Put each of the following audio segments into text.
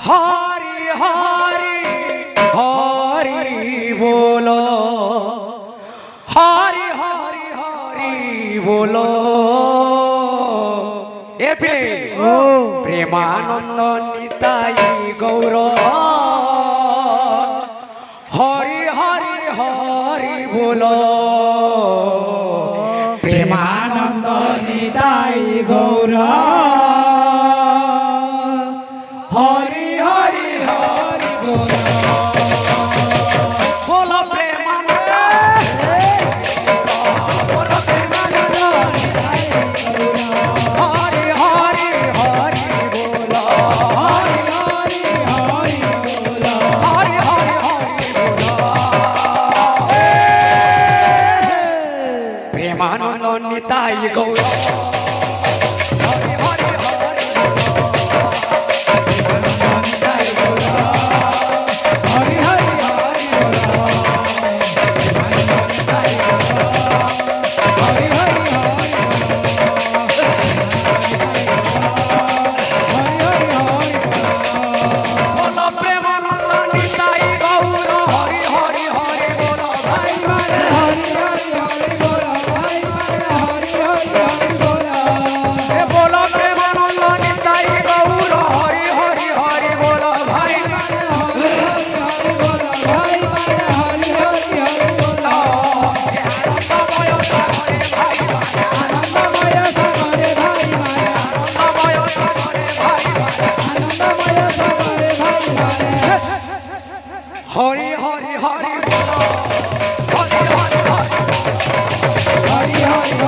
हरि हरि हरि बोलो हरि हरि हरि बोलो ए प्रेमानंद निताई गौर हरि हरि हरि बोलो प्रेमानंद निताई गौर हरि हरि हरि बोलो बोलो प्रेमानंद बोलो प्रेमानंद हरि हरि हरि बोलो हरि हरि हरि बोलो हरि हरि हरि बोलो प्रेमानंद निताई गौर हरि हरि हरि हरि हरि हरि बोलो हरि हरि हरि बोलो प्रेमानंद निताई गौर हरि हरि हरि बोलो हरि हरि हरि बोलो हरि हरि हरि बोलो ए बोलो प्रेमानंद निताई गौर हरि हरि हरि बोलो भाई हरि हरि हरि बोलो हरि हरि हरि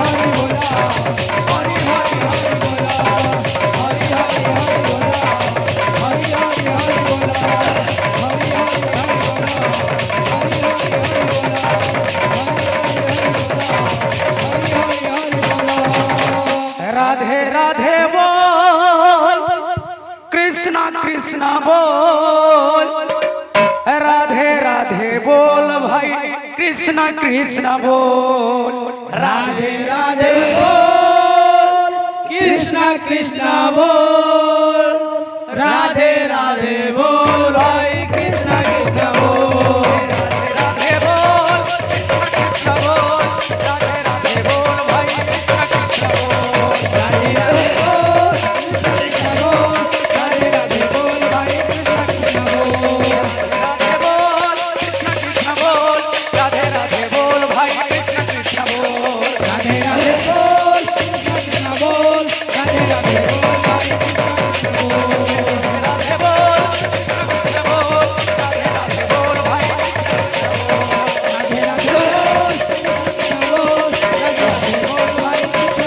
राधे राधे बोल कृष्णा कृष्णा बोल राधे राधे बोल भाई कृष्णा कृष्णा बोल राधे राधे बोल कृष्णा कृष्णा बोल राधे राधे बोल भाई कृष्णा कृष्णा बोल राधे बोल कृष्णा बोल राधे राधे बोल भाई कृष्णा कृष्णा बोल राधे राधे बोल कृष्णा बोल राधे राधे बोल भाई कृष्णा कृष्णा बोल राधे बोल कृष्णा बोल राधे राधे बोल भाई कृष्णा कृष्णा बोल राधे राधे बोल कृष्णा बोल राधे राधे बोल भाई कृष्णा कृष्णा बोल राधे बोल कृष्णा बोल राधे राधे बोल भाई राधे राधे बोल कृष्णा बोल राधे राधे बोल भाई कृष्णा कृष्णा बोल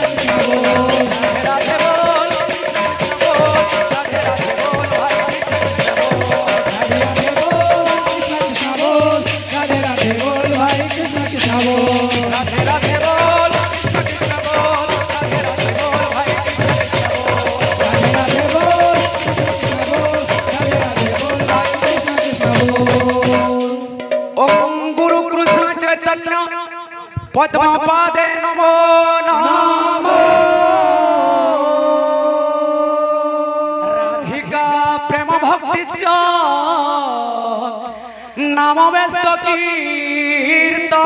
राधे बोल कृष्णा बोल राधे राधे बोल भाई कृष्णा बोल राधे राधे बोल कृष्णा कृष्णा बोल राधे राधे बोल कृष्णा कृष्णा बोल राधे राधे बोल भाई राधे राधे बोल कृष्णा बोल राधे राधे बोल भाई कृष्णा कृष्णा बोल ओम गुरु कृष्ण चैतन्य पद्म पादे नमो नमः राधिका प्रेम भक्ति नाम व्यस्त कीर्तन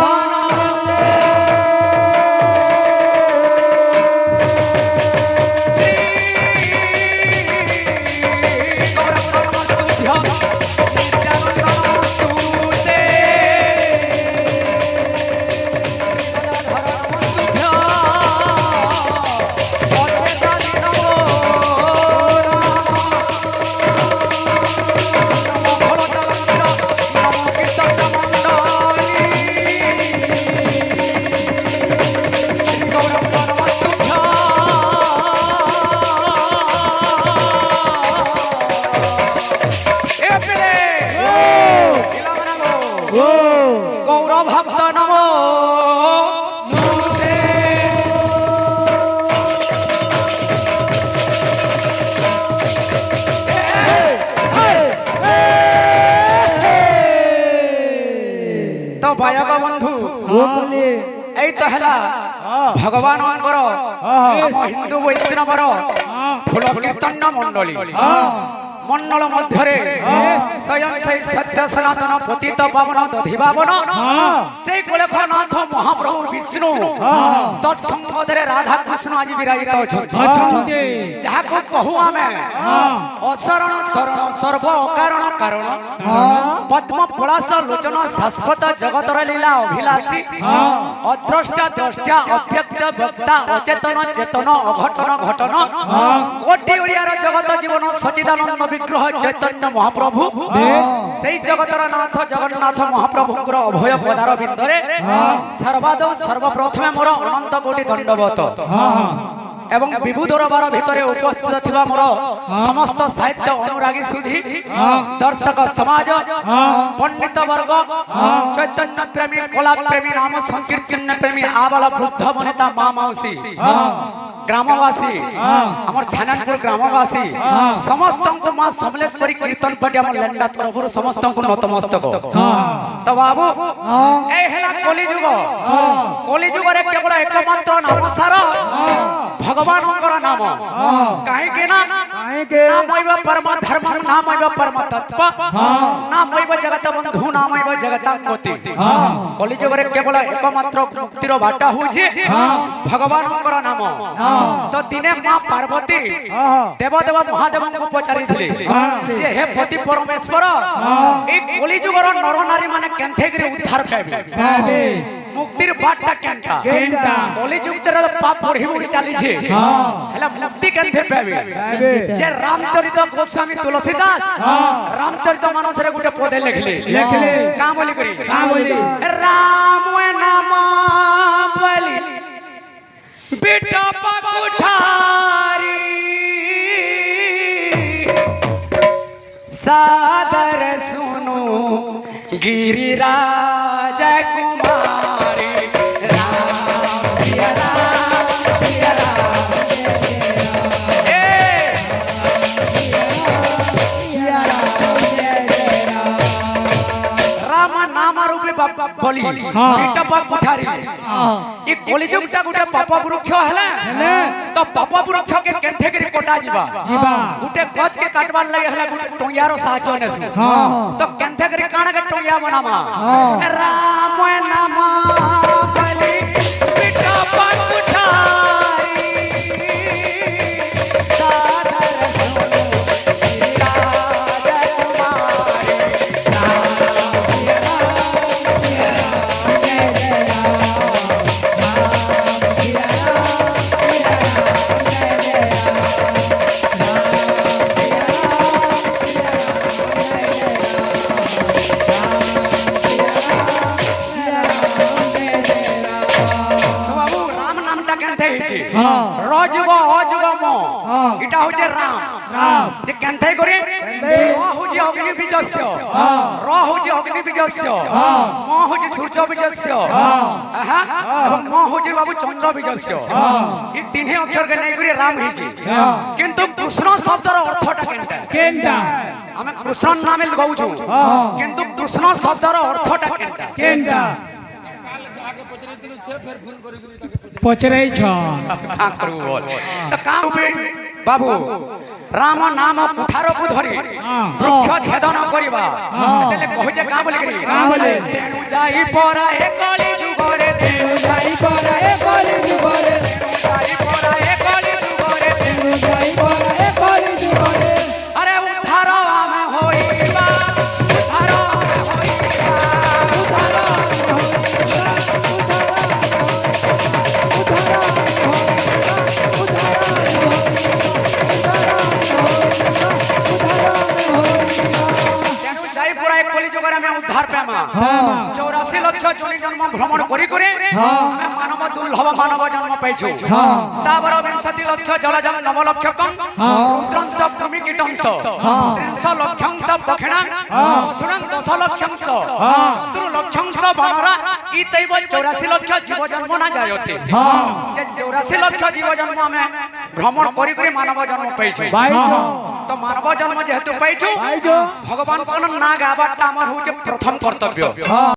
गौरव भक्त नमो तो बायक बंधु এই তো হেলা ভগবানଙ୍କର ଆମ ହିନ୍ଦୁ ବୈଷ୍ଣବର ଫୁଲ କୀର୍ତ୍ତନ ମଣ୍ଡଳୀ মন্ডল মধ্যে স্বয়ং সেই সত্য সনাতন পতিত পাবন দধিবাবন সেই গোলকনাথ মহাপ্রভু বিষ্ণু তৎসঙ্গদরে রাধা কৃষ্ণ আজ বিরাজিত অছন্তি যাহাকে কহু আমি অশরণ শরণ সর্ব অকারণ কারণ পদ্ম পলাশ লোচন শাশ্বত জগতর লীলা অভিলাষী অদ্রষ্টা দ্রষ্টা অব্যক্ত বক্তা অচেতন চেতন অঘটন ঘটন কোটি ওড়িয়ার জগত জীবন সচিদানন্দ বিগ্রহ চৈতন্য মহাপ্রভু সেই জগতর নাথ জগন্নাথ মহাপ্রভুঙ্কর অভয় পদার বিন্দরে সর্বাদ সর্বপ্রথমে মোর অনন্ত কোটি দণ্ডবত এবং বিভু দরবার ভিতরে উপস্থিত থিবা মোর সমস্ত সাহিত্য অনুরাগী সুধী দর্শক সমাজ পণ্ডিত বর্গ চৈতন্য প্রেমী কলা প্রেমী রাম সংকীর্তন প্রেমী আবাল বৃদ্ধ বনিতা মা মাউসী গ্রামবাসী আমার ছানানপুর গ্রামবাসী সমস্ত মা সমলেশ্বরী কীর্তন পাটি আমার লেন্ডা তরফর সমস্ত নতমস্তক তো বাবু এই হেলা কলিযুগ কলিযুগরে কেবল একমাত্র নাম সার ভগবানଙ୍କର নাম কাହିଁକି ନା ନାମୈବ ପରମ ଧର୍ମ ନାମୈବ ପରମ ତତ୍ତ୍ୱ ନାମୈବ ଜଗତ ବନ୍ଧୁ ନାମୈବ ଜଗତାଙ୍ଗତି କଲିଯୁଗରେ କେବଳ ଏକମାତ୍ର ମୁକ୍ତିର ବାଟ ହେଉଛି ଭଗବାନଙ୍କର ନାମ ତ ଦିନେ ମା ପାର୍ବତୀ ଦେବଦେବ ମହାଦେବଙ୍କୁ ପଚାରିଥିଲେ ଯେ ହେ ପତି ପରମେଶ୍ୱର এই কলিযুগର নর নারী মানে কেন্থেগিরি উদ্ধার পাইবে মুক্তির বাটটা কেনটা কলিযুগের পাপ বড়ি বড়ি চালিছে হেলা মুক্তি কেনথে পাইবে যে রামচরিত গোস্বামী তুলসীদাস রামচরিত মানসরে গুটে পদে লিখলে কা বলি করি রাম নাম বলি बेटा पकुठारी सादर सुनो गिरिराज कुमारी राम सिया राम सिया राम राम नाम रूपी बोली बेटा पकुठारी ये कलिजुगटा गुटे पाप वृक्ष हेले तो पाप वृक्ष के केंथे करी कोटा जीवा गुटे गछ के काटबार लगे हेला गुटे टोंगियारो साचो नेसु तो केंथे करी काना के टोंगिया बनामा राम नाम बलि बेटा पकुठारी सादर सुनो गिरिराज कुमारी রজুগ অজুগ ম এটা হচ্ছে রাম যে কেনথাই করে র হচ্ছে অগ্নি বীজস্য র হচ্ছে অগ্নি বীজস্য ম হচ্ছে সূর্য বীজস্য এবং ম হচ্ছে বাবু চন্দ্র বীজস্য এই তিনহে অক্ষরকে নেই করে রাম হয়েছে কিন্তু কৃষ্ণ শব্দর অর্থটা কেনটা কেনটা আমি কৃষ্ণ নামে কହୁଛୁ কিন্তু কৃষ্ণ শব্দর অর্থটা কেনটা কেনটা পচরাই ছ কা করবো বল তো কা উপে বাবু রাম নাম কুঠারକୁ ধরি বৃক্ষ ছেদন করিবা তেলে কହୁছে কা বলি করি তেণু যাই পরা এ কলি যুগরে তেণু যাই পরা এ কলি যুগরে যাই পরা এ কলি যুগরে তেণু যাই পরা এ কলি যুগরে আরে উদ্ধার আমি হইবা উদ্ধার আমি হইবা উদ্ধার কলিযুগের আমি উদ্ধার পেমা 84 লক্ষ জনি জন্ম ভ্রমণ করি করে আমি মানব দুর্লভ মানব জন্ম পাইছো স্থাবর 20 লক্ষ জলজম 9 লক্ষ কম রুদ্রাংশ ভূমি কীটংশ 300 লক্ষাংশ পক্ষিণা অসুরাং 10 লক্ষাংশ 4 লক্ষাংশ বনরা ইতৈব 84 লক্ষ জীব জন্ম না যায়তে যে 84 লক্ষ জীব জন্ম আমি ভ্রমণ করি করে মানব জন্ম পাইছো তো মানব জন্ম যেহেতু পাইছো ভগবান কোন না গাবাটা আমার হচ্ছে প্রথম কর্তব্য